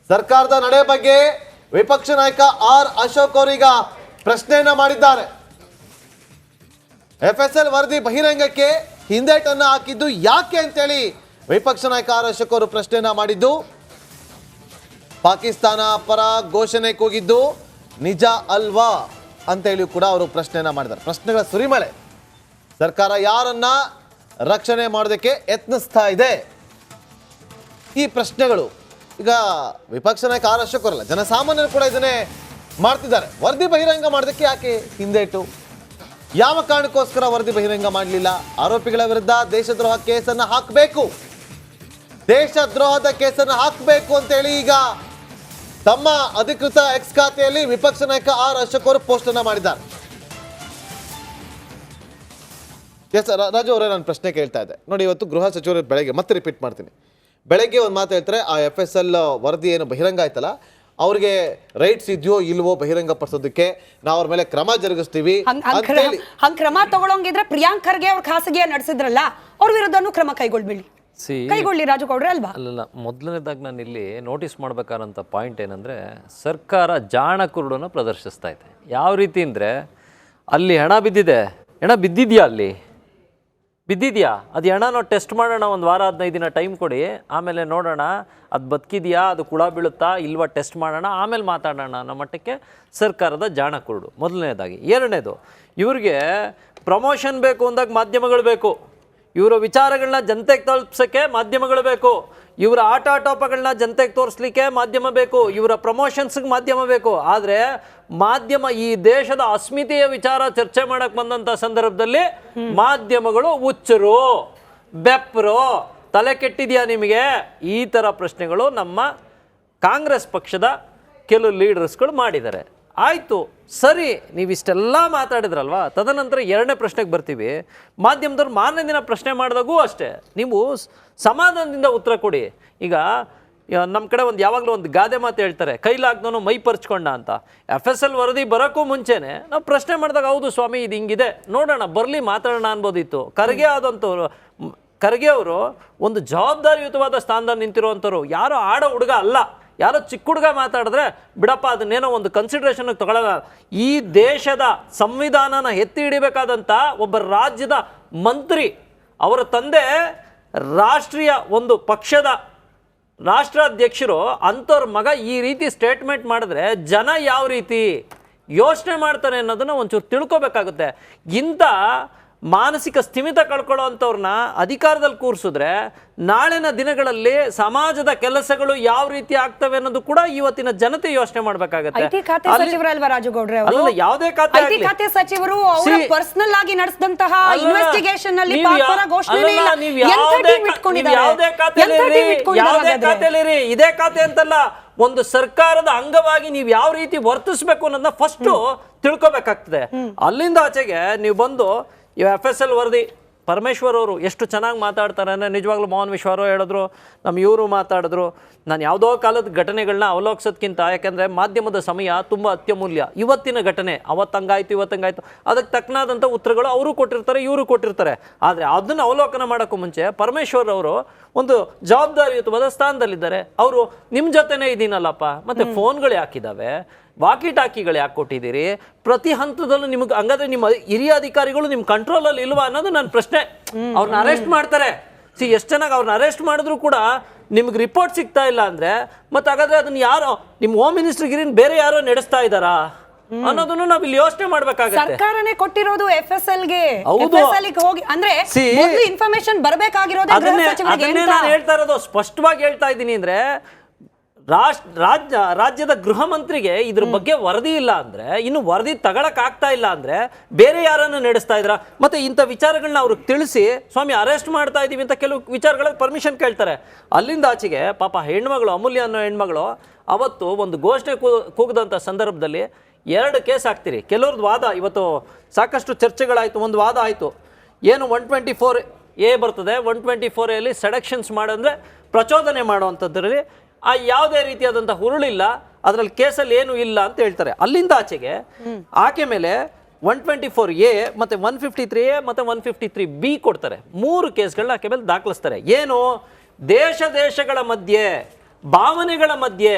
ಸರ್ಕಾರದ ನಡೆ ಬಗ್ಗೆ ವಿಪಕ್ಷ ನಾಯಕ ಆರ್ ಅಶೋಕ್ ಅವರೀಗ ಪ್ರಶ್ನೆಯನ್ನ ಮಾಡಿದ್ದಾರೆ. FSL ವರದಿ ಬಹಿರಂಗಕ್ಕೆ ಹಿಂದೇಟನ್ನ ಹಾಕಿದ್ದು ಯಾಕೆ ಅಂತೇಳಿ ವಿಪಕ್ಷ ನಾಯಕ ಆರ್ ಅಶೋಕ್ ಅವರು ಪ್ರಶ್ನೆಯನ್ನ ಮಾಡಿದ್ದು. ಪಾಕಿಸ್ತಾನ ಪರ ಘೋಷಣೆ ಕೂಗಿದ್ದು ನಿಜ ಅಲ್ವಾ ಅಂತೇಳಿ ಕೂಡ ಅವರು ಪ್ರಶ್ನೆಯನ್ನ ಮಾಡಿದ್ದಾರೆ. ಪ್ರಶ್ನೆಗಳ ಸುರಿಮಳೆ. ಸರ್ಕಾರ ಯಾರನ್ನ ರಕ್ಷಣೆ ಮಾಡೋದಕ್ಕೆ ಯತ್ನಿಸ್ತಾ ಇದೆ? ಈ ಪ್ರಶ್ನೆಗಳು ಈಗ ವಿಪಕ್ಷ ನಾಯಕ ಆರ್ ಅಶೋಕ್ ಅವರಲ್ಲ, ಜನಸಾಮಾನ್ಯರು ಕೂಡ ಇದನ್ನೇ ಮಾಡ್ತಿದ್ದಾರೆ. ವರದಿ ಬಹಿರಂಗ ಮಾಡೋದಕ್ಕೆ ಯಾಕೆ ಹಿಂದೇಟು? ಯಾವ ಕಾರಣಕ್ಕೋಸ್ಕರ ವರದಿ ಬಹಿರಂಗ ಮಾಡಲಿಲ್ಲ? ಆರೋಪಿಗಳ ವಿರುದ್ಧ ದೇಶದ್ರೋಹ ಕೇಸನ್ನು ಹಾಕಬೇಕು, ದೇಶದ್ರೋಹದ ಕೇಸನ್ನು ಹಾಕಬೇಕು ಅಂತೇಳಿ ಈಗ ತಮ್ಮ ಅಧಿಕೃತ ಎಕ್ಸ್ ಖಾತೆಯಲ್ಲಿ ವಿಪಕ್ಷ ನಾಯಕ ಆರ್ ಅಶೋಕ್ ಅವರು ಪೋಸ್ಟ್ ಅನ್ನ ಮಾಡಿದ್ದಾರೆ. ಎಸ್ ರಾಜು ಅವರೇ, ನಾನು ಪ್ರಶ್ನೆ ಕೇಳ್ತಾ ಇದ್ದೆ ನೋಡಿ. ಇವತ್ತು ಗೃಹ ಸಚಿವರು ಬೆಳಗ್ಗೆ ಮತ್ತೆ ರಿಪೀಟ್ ಮಾಡ್ತೀನಿ, ಬೆಳಗ್ಗೆ ಒಂದು ಮಾತು ಹೇಳ್ತಾರೆ, ಆ FSL ವರದಿ ಏನು ಬಹಿರಂಗ ಆಯ್ತಲ್ಲ, ಅವ್ರಿಗೆ ರೈಟ್ಸ್ ಇದೆಯೋ ಇಲ್ವೋ ಬಹಿರಂಗ ಪಡಿಸೋದಕ್ಕೆ ನಾವು ಅವ್ರ ಮೇಲೆ ಕ್ರಮ ಜರುಗಿಸ್ತೀವಿ. ಹಂಗ್ ಕ್ರಮ ತಗೊಳಂಗಿದ್ರೆ ಪ್ರಿಯಾಂಕ್ ಖರ್ಗೆ ಅವ್ರ ಖಾಸಗಿಯ ನಡೆಸಿದ್ರಲ್ಲ, ಅವ್ರ ವಿರುದ್ಧನೂ ಕ್ರಮ ಕೈಗೊಳ್ಳಿ ರಾಜು ಗೌಡ್ರೆ ಅಲ್ವಾ? ಅಲ್ಲ, ಮೊದಲನೇದಾಗಿ ನಾನು ಇಲ್ಲಿ ನೋಟಿಸ್ ಮಾಡ್ಬೇಕಾದಂಥ ಪಾಯಿಂಟ್ ಏನಂದರೆ, ಸರ್ಕಾರ ಜಾಣ ಕುರುಡನ್ನು ಪ್ರದರ್ಶಿಸ್ತಾ ಇದೆ. ಯಾವ ರೀತಿ ಅಂದರೆ, ಅಲ್ಲಿ ಹೆಣ ಬಿದ್ದಿದೆ, ಹೆಣ ಬಿದ್ದಿದೆಯಾ? ಅಲ್ಲಿ ಬಿದ್ದಿದೆಯಾ? ಅದು ಹೆಣನೋ ಟೆಸ್ಟ್ ಮಾಡೋಣ, ಒಂದು ವಾರ 15 ದಿನ ಟೈಮ್ ಕೊಡಿ, ಆಮೇಲೆ ನೋಡೋಣ ಅದು ಬದುಕಿದೆಯಾ, ಅದು ಕುಳ ಬೀಳುತ್ತಾ ಇಲ್ವಾ ಟೆಸ್ಟ್ ಮಾಡೋಣ, ಆಮೇಲೆ ಮಾತಾಡೋಣ ಅನ್ನೋ ಮಟ್ಟಕ್ಕೆ ಸರ್ಕಾರದ ಜಾಣ ಕುರುಡು ಮೊದಲನೇದಾಗಿ. ಎರಡನೇದು, ಇವ್ರಿಗೆ ಪ್ರಮೋಷನ್ ಬೇಕು ಅಂದಾಗ ಮಾಧ್ಯಮಗಳು ಬೇಕು, ಇವರ ವಿಚಾರಗಳನ್ನ ಜನತೆಗೆ ತಲುಪಿಸೋಕ್ಕೆ ಮಾಧ್ಯಮಗಳು ಬೇಕು, ಇವರ ಆಟೋಪಗಳನ್ನ ಜನತೆಗೆ ತೋರಿಸ್ಲಿಕ್ಕೆ ಮಾಧ್ಯಮ ಬೇಕು, ಇವರ ಪ್ರಮೋಷನ್ಸ್ಗೆ ಮಾಧ್ಯಮ ಬೇಕು. ಆದರೆ ಮಾಧ್ಯಮ ಈ ದೇಶದ ಅಸ್ಮಿತೆಯ ವಿಚಾರ ಚರ್ಚೆ ಮಾಡಕ್ಕೆ ಬಂದಂಥ ಸಂದರ್ಭದಲ್ಲಿ ಮಾಧ್ಯಮಗಳು ಹುಚ್ಚರು, ಬೆಪ್ಪರು, ತಲೆ ಕೆಟ್ಟಿದೆಯಾ ನಿಮಗೆ? ಈ ಥರ ಪ್ರಶ್ನೆಗಳು ನಮ್ಮ ಕಾಂಗ್ರೆಸ್ ಪಕ್ಷದ ಕೆಲವು ಲೀಡರ್ಸ್ಗಳು ಮಾಡಿದ್ದಾರೆ. ಆಯಿತು, ಸರಿ, ನೀವಿಷ್ಟೆಲ್ಲ ಮಾತಾಡಿದ್ರಲ್ವಾ, ತದನಂತರ ಎರಡನೇ ಪ್ರಶ್ನೆಗೆ ಬರ್ತೀವಿ. ಮಾಧ್ಯಮದವ್ರು ಮಾರನೇ ದಿನ ಪ್ರಶ್ನೆ ಮಾಡಿದಾಗೂ ಅಷ್ಟೇ ನೀವು ಸಮಾಧಾನದಿಂದ ಉತ್ತರ ಕೊಡಿ. ಈಗ ನಮ್ಮ ಕಡೆ ಯಾವಾಗಲೂ ಒಂದು ಗಾದೆ ಮಾತು ಹೇಳ್ತಾರೆ, ಕೈಲಾಗ್ದವನು ಮೈ ಪರ್ಚ್ಕೊಂಡ ಅಂತ. FSL ವರದಿ ಬರೋಕ್ಕೂ ಮುಂಚೆನೆ ನಾವು ಪ್ರಶ್ನೆ ಮಾಡಿದಾಗ, ಹೌದು ಸ್ವಾಮಿ ಇದು ಹಿಂಗಿದೆ, ನೋಡೋಣ ಬರಲಿ ಮಾತಾಡೋಣ ಅನ್ಬೋದಿತ್ತು. ಖರ್ಗೆ ಅವರು ಒಂದು ಜವಾಬ್ದಾರಿಯುತವಾದ ಸ್ಥಾನದಲ್ಲಿ ನಿಂತಿರುವಂಥವ್ರು, ಯಾರೋ ಆಡೋ ಹುಡುಗ ಅಲ್ಲ. ಯಾರೋ ಚಿಕ್ಕ ಹುಡುಗ ಮಾತಾಡಿದ್ರೆ ಬಿಡಪ್ಪ, ಅದನ್ನೇನೋ ಒಂದು ಕನ್ಸಿಡ್ರೇಷನ್ಗೆ ತಗೊಳ್ಳಲ್ಲ. ಈ ದೇಶದ ಸಂವಿಧಾನನ ಎತ್ತಿ ಹಿಡಿಬೇಕಾದಂಥ ಒಬ್ಬ ರಾಜ್ಯದ ಮಂತ್ರಿ, ಅವರ ತಂದೆ ರಾಷ್ಟ್ರೀಯ ಒಂದು ಪಕ್ಷದ ರಾಷ್ಟ್ರಾಧ್ಯಕ್ಷರು, ಅಂಥವ್ರ ಮಗ ಈ ರೀತಿ ಸ್ಟೇಟ್ಮೆಂಟ್ ಮಾಡಿದ್ರೆ ಜನ ಯಾವ ರೀತಿ ಯೋಚನೆ ಮಾಡ್ತಾರೆ ಅನ್ನೋದನ್ನು ಒಂಚೂರು ತಿಳ್ಕೊಬೇಕಾಗುತ್ತೆ. ಇಂಥ ಮಾನಸಿಕ ಸ್ಥಿಮಿತ ಕಳ್ಕೊಳ್ಳೋ ಅಂಥವ್ರನ್ನ ಅಧಿಕಾರದಲ್ಲಿ ಕೂರಿಸಿದ್ರೆ ನಾಳಿನ ದಿನಗಳಲ್ಲಿ ಸಮಾಜದ ಕೆಲಸಗಳು ಯಾವ ರೀತಿ ಆಗ್ತವೆ ಅನ್ನೋದು ಕೂಡ ಇವತ್ತಿನ ಜನತೆ ಯೋಚನೆ ಮಾಡಬೇಕಾಗುತ್ತೆ. ಯಾವುದೇ ಖಾತೆ ಸಚಿವರು ಪರ್ಸನಲ್ ಆಗಿ ನಡೆಸಿದಂತಹ ಇನ್ವೆಸ್ಟಿಗೇಷನ್ ಅಲ್ಲಿ ಯಾವುದೇ ಖಾತೆಯಲ್ಲಿ ಇದೇ ಖಾತೆ ಅಂತಲ್ಲ, ಒಂದು ಸರ್ಕಾರದ ಅಂಗವಾಗಿ ನೀವು ಯಾವ ರೀತಿ ವರ್ತಿಸ್ಬೇಕು ಅನ್ನೋದನ್ನ ಫಸ್ಟ್ ತಿಳ್ಕೊಬೇಕಾಗ್ತದೆ. ಅಲ್ಲಿಂದ ಆಚೆಗೆ ನೀವು ಬಂದು FSL ವರದಿ ಪರಮೇಶ್ವರ್ ಅವರು ಎಷ್ಟು ಚೆನ್ನಾಗಿ ಮಾತಾಡ್ತಾರೆ ಅಂದರೆ, ನಿಜವಾಗ್ಲೂ ಮೋಹನ್ ವಿಶ್ವವರು ಹೇಳಿದ್ರು, ನಮ್ಮ ಇವರು ಮಾತಾಡಿದ್ರು. ನಾನು ಯಾವುದೋ ಕಾಲದ ಘಟನೆಗಳನ್ನ ಅವಲೋಕಿಸೋದ್ಕಿಂತ, ಯಾಕೆಂದರೆ ಮಾಧ್ಯಮದ ಸಮಯ ತುಂಬ ಅತ್ಯಮೂಲ್ಯ. ಇವತ್ತಿನ ಘಟನೆ ಅವತ್ತಂಗಾಯ್ತು ಇವತ್ತಂಗಾಯ್ತು, ಅದಕ್ಕೆ ತಕ್ಕನಾದಂಥ ಉತ್ತರಗಳು ಅವರು ಕೊಟ್ಟಿರ್ತಾರೆ, ಇವರು ಕೊಟ್ಟಿರ್ತಾರೆ. ಆದರೆ ಅದನ್ನು ಅವಲೋಕನ ಮಾಡೋಕ್ಕೂ ಮುಂಚೆ ಪರಮೇಶ್ವರ್ ಅವರು ಒಂದು ಜವಾಬ್ದಾರಿಯುತವಾದ ಸ್ಥಾನದಲ್ಲಿದ್ದಾರೆ. ಅವರು ನಿಮ್ಮ ಜೊತೆನೇ ಇದ್ದೀನಲ್ಲಪ್ಪ, ಮತ್ತು ಫೋನ್ಗಳು ಯಾಕಿದ್ದಾವೆ, ವಾಕಿ ಟಾಕಿಗಳು ಯಾಕೆ ಕೊಟ್ಟಿದ್ದೀರಿ, ಪ್ರತಿ ಹಂತದಲ್ಲೂ ನಿಮಗೆ ಹಂಗಾದ್ರೆ ನಿಮ್ಮ ಹಿರಿಯ ಅಧಿಕಾರಿಗಳು ನಿಮ್ಮ ಕಂಟ್ರೋಲಲ್ಲಿ ಇಲ್ವಾ ಅನ್ನೋದು ನನ್ನ ಪ್ರಶ್ನೆ. ಅವ್ರನ್ನ ಅರೆಸ್ಟ್ ಮಾಡ್ತಾರೆ, ಎಷ್ಟು ಚೆನ್ನಾಗಿ ಅವ್ರನ್ನ ಅರೆಸ್ಟ್ ಮಾಡಿದ್ರು ಕೂಡ ನಿಮ್ಗೆ ರಿಪೋರ್ಟ್ ಸಿಗ್ತಾ ಇಲ್ಲ ಅಂದರೆ, ಮತ್ತೆ ಹಾಗಾದ್ರೆ ಅದನ್ನ ಯಾರೋ ನಿಮ್ಮ ಹೋಮ್ ಮಿನಿಸ್ಟರ್ಗಿರಿನ್ ಬೇರೆ ಯಾರೋ ನಡೆಸ್ತಾ ಇದ್ದಾರಾ ಅನ್ನೋದನ್ನು ನಾವು ಇಲ್ಲಿ ಯೋಚನೆ ಮಾಡ್ಬೇಕಾಗುತ್ತೆ. ಸರ್ಕಾರನೇ ಕೊಟ್ಟಿರೋದು FSL ಗೆ ಹೋಗಿ ಅಂದ್ರೆ ಇನ್ಫಾರ್ಮೇಶನ್ ಬರಬೇಕಾಗಿರೋದು. ಅದನ್ನೇ ನಾನು ಹೇಳ್ತಾ ಇರೋದು, ಸ್ಪಷ್ಟವಾಗಿ ಹೇಳ್ತಾ ಇದ್ದೀನಿ. ಅಂದ್ರೆ ರಾಜ್ಯದ ಗೃಹ ಮಂತ್ರಿಗೆ ಇದ್ರ ಬಗ್ಗೆ ವರದಿ ಇಲ್ಲ ಅಂದ್ರೆ, ಇನ್ನು ವರದಿ ತಗೊಳಕ್ ಆಗ್ತಾ ಇಲ್ಲ ಅಂದ್ರೆ ಬೇರೆ ಯಾರನ್ನು ನಡೆಸ್ತಾ ಇದ್ರ? ಮತ್ತೆ ಇಂಥ ವಿಚಾರಗಳನ್ನ ಅವ್ರಿಗೆ ತಿಳಿಸಿ, ಸ್ವಾಮಿ ಅರೆಸ್ಟ್ ಮಾಡ್ತಾ ಇದೀವಿ ಅಂತ ಕೆಲವು ವಿಚಾರಗಳಿಗೆ ಪರ್ಮಿಷನ್ ಕೇಳ್ತಾರೆ. ಅಲ್ಲಿಂದ ಆಚೆಗೆ ಪಾಪ ಹೆಣ್ಮಗಳು, ಅಮೂಲ್ಯ ಅನ್ನೋ ಹೆಣ್ಮಗಳು ಅವತ್ತು ಒಂದು ಘೋಷಣೆ ಕೂಗದಂಥ ಸಂದರ್ಭದಲ್ಲಿ 2 ಕೇಸ್ ಹಾಕ್ತೀರಿ. ಕೆಲವ್ರದ್ದು ವಾದ ಇವತ್ತು ಸಾಕಷ್ಟು ಚರ್ಚೆಗಳಾಯಿತು. ಒಂದು ವಾದ ಆಯಿತು, ಏನು 124A ಬರ್ತದೆ, 124A ಸೆಡಕ್ಷನ್ಸ್ ಮಾಡಂದ್ರೆ ಪ್ರಚೋದನೆ ಮಾಡುವಂಥದ್ರಲ್ಲಿ ಯಾವುದೇ ರೀತಿಯಾದಂಥ ಹುರುಳಿಲ್ಲ, ಅದರಲ್ಲಿ ಕೇಸಲ್ಲಿ ಏನೂ ಇಲ್ಲ ಅಂತ ಹೇಳ್ತಾರೆ. ಅಲ್ಲಿಂದ ಆಚೆಗೆ ಆಕೆ ಮೇಲೆ 124A ಮತ್ತು 153A ಮತ್ತು 153B ಕೊಡ್ತಾರೆ. 3 ಕೇಸ್ಗಳನ್ನ ಆಕೆ ಮೇಲೆ ದಾಖಲಿಸ್ತಾರೆ. ಏನು, ದೇಶಗಳ ಮಧ್ಯೆ, ಭಾವನೆಗಳ ಮಧ್ಯೆ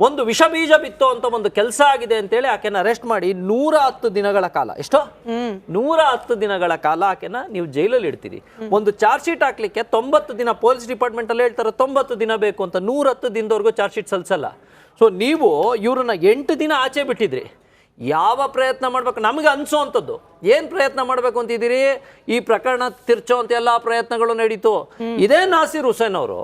ಒಂದು ವಿಷ ಬೀಜ ಬಿತ್ತೋ ಅಂತ ಒಂದು ಕೆಲಸ ಆಗಿದೆ ಅಂತೇಳಿ ಆಕೆನ ಅರೆಸ್ಟ್ ಮಾಡಿ 110 ದಿನಗಳ ಕಾಲ, ಎಷ್ಟೋ 110 ದಿನಗಳ ಕಾಲ ಆಕೆನ ನೀವು ಜೈಲಲ್ಲಿ ಇಡ್ತೀರಿ. ಒಂದು ಚಾರ್ಜ್ ಶೀಟ್ ಹಾಕ್ಲಿಕ್ಕೆ 90 ದಿನ, ಪೊಲೀಸ್ ಡಿಪಾರ್ಟ್ಮೆಂಟ್ ಅಲ್ಲಿ ಹೇಳ್ತಾರೆ 90 ದಿನ ಬೇಕು ಅಂತ, 110 ದಿನದವರೆಗೂ ಚಾರ್ಜ್ ಶೀಟ್ ಸಲ್ಲಿಸಲ್ಲ. ಸೊ ನೀವು ಇವ್ರನ್ನ 8 ದಿನ ಆಚೆ ಬಿಟ್ಟಿದ್ರಿ. ಯಾವ ಪ್ರಯತ್ನ ಮಾಡ್ಬೇಕು ನಮಗೆ ಅನ್ಸೋವಂಥದ್ದು, ಏನ್ ಪ್ರಯತ್ನ ಮಾಡ್ಬೇಕು ಅಂತಿದ್ದೀರಿ? ಈ ಪ್ರಕರಣ ತಿರ್ಚೋ ಅಂತ ಎಲ್ಲ ಪ್ರಯತ್ನಗಳು ನಡೀತು. ಇದೇ ನಾಸೀರ್ ಹುಸೇನ್ ಅವರು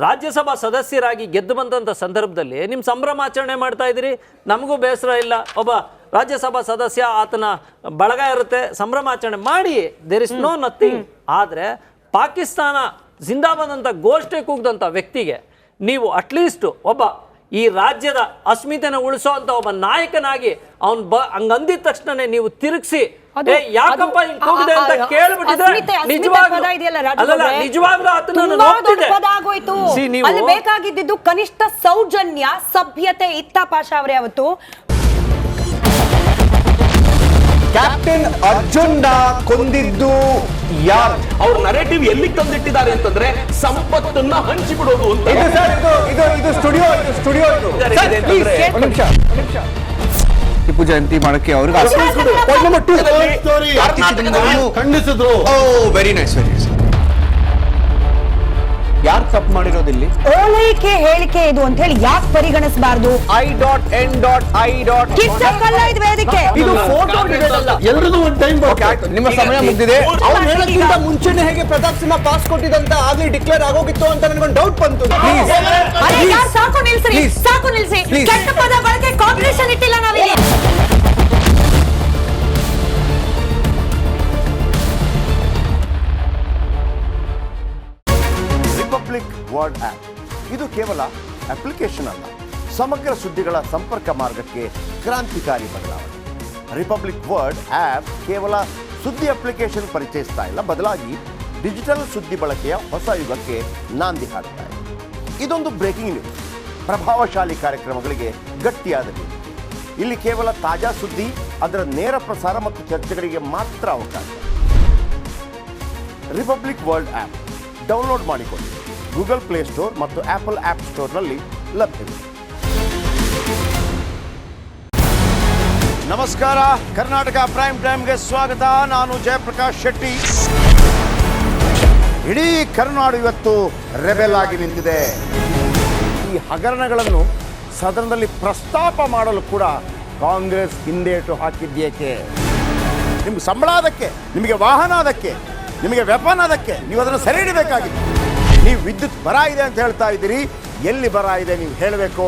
ರಾಜ್ಯಸಭಾ ಸದಸ್ಯರಾಗಿ ಗೆದ್ದು ಬಂದಂಥ ಸಂದರ್ಭದಲ್ಲಿ ನಿಮ್ಮ ಸಂಭ್ರಮಾಚರಣೆ ಮಾಡ್ತಾ ಇದ್ದೀರಿ. ನಮಗೂ ಬೇಸರ ಇಲ್ಲ, ಒಬ್ಬ ರಾಜ್ಯಸಭಾ ಸದಸ್ಯ, ಆತನ ಬಳಗ ಇರುತ್ತೆ, ಸಂಭ್ರಮಾಚರಣೆ ಮಾಡಿ, ದೇರ್ ಇಸ್ ನೋ ನಥಿಂಗ್. ಆದರೆ ಪಾಕಿಸ್ತಾನ ಜಿಂದಾಬಾದ್ ಅಂತ ಘೋಷಣೆ ಕೂಗ್ದಂಥ ವ್ಯಕ್ತಿಗೆ ನೀವು ಅಟ್ಲೀಸ್ಟ್ ಒಬ್ಬ ಈ ರಾಜ್ಯದ ಅಸ್ಮಿತೆನ ಉಳಿಸೋ ಅಂತ ಒಬ್ಬ ನಾಯಕನಾಗಿ ಅವನ್ ಹಂಗಂದಿದ ತಕ್ಷಣ ನೀವು ತಿರುಗಿಸಿ ಯಾಕಪ್ಪ ಹಿಂಗ್ ಕೂಗಿದೆ ಅಂತ ಕೇಳ್ಬಿಟ್ಟಿದ್ರೆ ನಿಜವಾಗ್ಲೂ ಅಲ್ಲಿ ಬೇಕಾಗಿದ್ದು ಕನಿಷ್ಠ ಸೌಜನ್ಯ, ಸಭ್ಯತೆ ಇತ್ತ. ಪಾಷಾ ಅವರೇ, ಅವತ್ತು ಕ್ಯಾಪ್ಟನ್ ಅರ್ಜುನ್ ಕೊಂದಿದ್ದು ಯಾರು? ಅವ್ರ ನರೇಟಿವ್ ಎಲ್ಲಿ ತಂದಿಟ್ಟಿದ್ದಾರೆ ಅಂತಂದ್ರೆ ಸಂಪತ್ತನ್ನ ಹಂಚಿಬಿಡೋದು ಅಂತ. ಇದು ಸ್ಟುಡಿಯೋ ಟಿಪ್ಪು ಜಯಂತಿ ಮಾಡಕ್ಕೆ ಅವ್ರಿಗೆ ಖಂಡಿಸಿದ್ರು. Very nice, very nice. ಯಾರು ತಪ್ಪು ಮಾಡಿರೋದಿಲ್ಲಿ? ಓಲೈಕೆ ಹೇಳಿಕೆ ಇದು ಅಂತ ಹೇಳಿ ಯಾಕೆ ಪರಿಗಣಿಸಬಾರ್ದು? ಕಿಚ್ಚಕ್ಕಲ್ಲ ಇದು ವೇದಿಕೆ. ಇದು ಫೋಟೋ ಎಲ್ರದ್ದು ಒಂದು ಟೈಮ್. ನಿಮ್ಮ ಸಮಯ ಮುಗಿದಿದೆ. ಅವ್ರು ಹೇಳಕ್ಕಿಂತ ಮುಂಚೆನೆ ಹೇಗೆ ಪ್ರತಾಪ್ ಸಿಂಹ ಪಾಸ್ ಕೊಟ್ಟಿದಂತ ಆಗ್ಲಿ ಡಿಕ್ಲೇರ್ ಆಗೋಗಿತ್ತು ಅಂತ ನನಗೊಂದು ಡೌಟ್ ಬಂತು. ಸಾಕು ನಿಲ್ಸ್ರಿ, ಸಾಕು ನಿಲ್ಸಿ. ಕೆಟ್ಟ ಪದ ಬಳಕೆ ಕಾಂಬಿನೇಷನ್ ಇಟ್ಟಿಲ್ಲ ನಾವಿಲ್ಲಿ. ರಿಪಬ್ಲಿಕ್ ವರ್ಡ್ ಆಪ್ ಇದು ಕೇವಲ ಅಪ್ಲಿಕೇಶನ್ ಅಲ್ಲ, ಸಮಗ್ರ ಸುದ್ದಿಗಳ ಸಂಪರ್ಕ ಮಾರ್ಗಕ್ಕೆ ಕ್ರಾಂತಿಕಾರಿ ಬದಲಾವಣೆ. ರಿಪಬ್ಲಿಕ್ ವರ್ಡ್ ಆಪ್ ಕೇವಲ ಸುದ್ದಿ ಅಪ್ಲಿಕೇಶನ್ ಪರಿಚಯಿಸ್ತಾ ಇಲ್ಲ, ಬದಲಾಗಿ ಡಿಜಿಟಲ್ ಸುದ್ದಿ ಬಳಕೆಯ ಹೊಸ ಯುಗಕ್ಕೆ ನಾಂದಿ ಹಾಡ್ತಾ ಇದೆ. ಇದೊಂದು ಬ್ರೇಕಿಂಗ್ ನ್ಯೂಸ್, ಪ್ರಭಾವಶಾಲಿ ಕಾರ್ಯಕ್ರಮಗಳಿಗೆ ಗಟ್ಟಿಯಾದ ನ್ಯೂಸ್. ಇಲ್ಲಿ ಕೇವಲ ತಾಜಾ ಸುದ್ದಿ, ಅದರ ನೇರ ಪ್ರಸಾರ ಮತ್ತು ಚರ್ಚೆಗಳಿಗೆ ಮಾತ್ರ ಅವಕಾಶ. ರಿಪಬ್ಲಿಕ್ ವರ್ಲ್ಡ್ ಆಪ್ ಡೌನ್ಲೋಡ್ ಮಾಡಿಕೊಳ್ಳಿ. ಗೂಗಲ್ ಪ್ಲೇಸ್ಟೋರ್ ಮತ್ತು ಆಪಲ್ ಆಪ್ ಸ್ಟೋರ್ನಲ್ಲಿ ಲಭ್ಯವಿದೆ. ನಮಸ್ಕಾರ, ಕರ್ನಾಟಕ ಪ್ರೈಮ್ ಟೈಮ್ಗೆ ಸ್ವಾಗತ. ನಾನು ಜಯಪ್ರಕಾಶ್ ಶೆಟ್ಟಿ. ಇಡೀ ಕರ್ನಾಡು ಇವತ್ತು ರೆಬೆಲ್ ಆಗಿ ನಿಂತಿದೆ. ಈ ಹಗರಣಗಳನ್ನು ಸದನದಲ್ಲಿ ಪ್ರಸ್ತಾಪ ಮಾಡಲು ಕೂಡ ಕಾಂಗ್ರೆಸ್ ಹಿಂದೇಟು ಹಾಕಿದ್ದೇಕೆ? ನಿಮ್ಗೆ ಸಂಬಳ ಅದಕ್ಕೆ, ನಿಮಗೆ ವಾಹನ ಅದಕ್ಕೆ, ನಿಮಗೆ ವೆಪನ್ ಅದಕ್ಕೆ, ನೀವು ಅದನ್ನು ಸೆರೆ ಹಿಡಿಬೇಕಾಗಿತ್ತು. ನೀವು ವಿದ್ಯುತ್ ಬರ ಇದೆ ಅಂತ ಹೇಳ್ತಾ ಇದ್ದೀರಿ, ಎಲ್ಲಿ ಬರ ಇದೆ ನೀವು ಹೇಳಬೇಕು.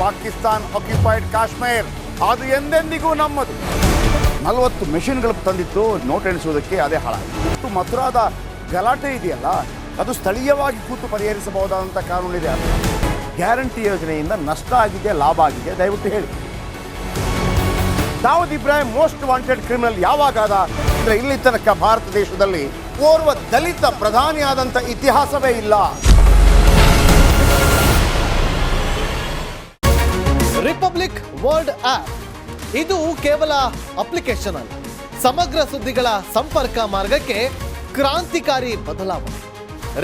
ಪಾಕಿಸ್ತಾನ್ ಆಕ್ಯುಪೈಡ್ ಕಾಶ್ಮೀರ್ ಅದು ಎಂದೆಂದಿಗೂ ನಮ್ಮದು. 40 ಮೆಷಿನ್ಗಳು ತಂದಿತ್ತು ನೋಟ್ ಎಣಿಸುವುದಕ್ಕೆ, ಅದೇ ಹಾಳಾಯಿತು. ಮಥುರಾದ ಗಲಾಟೆ ಇದೆಯಲ್ಲ, ಅದು ಸ್ಥಳೀಯವಾಗಿ ಕೂತು ಪರಿಹರಿಸಬಹುದಾದಂಥ ಕಾನೂನಿದೆ. ಗ್ಯಾರಂಟಿ ಯೋಜನೆಯಿಂದ ನಷ್ಟ ಆಗಿದೆ, ಲಾಭ ಆಗಿದೆ, ದಯವಿಟ್ಟು ಹೇಳಿ. Dawood Ibrahim most wanted criminal ಯಾವಾಗಾದ ಅಂದರೆ ಇಲ್ಲಿ ತನಕ ಭಾರತ ದೇಶದಲ್ಲಿ ಓರ್ವ ದಲಿತ ಪ್ರಧಾನಿಯಾದಂಥ ಇತಿಹಾಸವೇ ಇಲ್ಲ. ರಿಪಬ್ಲಿಕ್ ವರ್ಲ್ಡ್ ಆಪ್ ಇದು ಕೇವಲ ಅಪ್ಲಿಕೇಶನ್ ಅಲ್ಲ, ಸಮಗ್ರ ಸುದ್ದಿಗಳ ಸಂಪರ್ಕ ಮಾರ್ಗಕ್ಕೆ ಕ್ರಾಂತಿಕಾರಿ ಬದಲಾವಣೆ.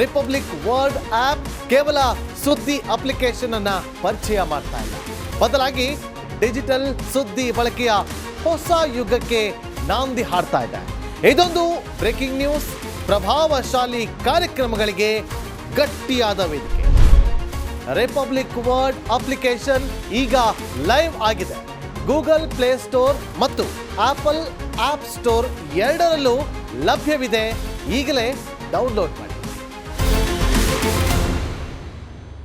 ರಿಪಬ್ಲಿಕ್ ವರ್ಲ್ಡ್ ಆಪ್ ಕೇವಲ ಸುದ್ದಿ ಅಪ್ಲಿಕೇಶನ್ ಅನ್ನ ಪರಿಚಯ ಮಾಡ್ತಾ ಇಲ್ಲ, ಬದಲಾಗಿ ಡಿಜಿಟಲ್ ಸುದ್ದಿ ಬಳಕೆಯ ಹೊಸ ಯುಗಕ್ಕೆ ನಾಂದಿ ಹಾಡ್ತಾ ಇದೆ. ಇದೊಂದು ಬ್ರೇಕಿಂಗ್ ನ್ಯೂಸ್, ಪ್ರಭಾವಶಾಲಿ ಕಾರ್ಯಕ್ರಮಗಳಿಗೆ ಗಟ್ಟಿಯಾದ ವೇದಿಕೆ. ರಿಪಬ್ಲಿಕ್ ವರ್ಲ್ಡ್ ಅಪ್ಲಿಕೇಶನ್ ಈಗ ಲೈವ್ ಆಗಿದೆ. ಗೂಗಲ್ ಪ್ಲೇಸ್ಟೋರ್ ಮತ್ತು ಆಪಲ್ ಆಪ್ ಸ್ಟೋರ್ ಎರಡರಲ್ಲೂ ಲಭ್ಯವಿದೆ. ಈಗಲೇ ಡೌನ್ಲೋಡ್ ಮಾಡಿ.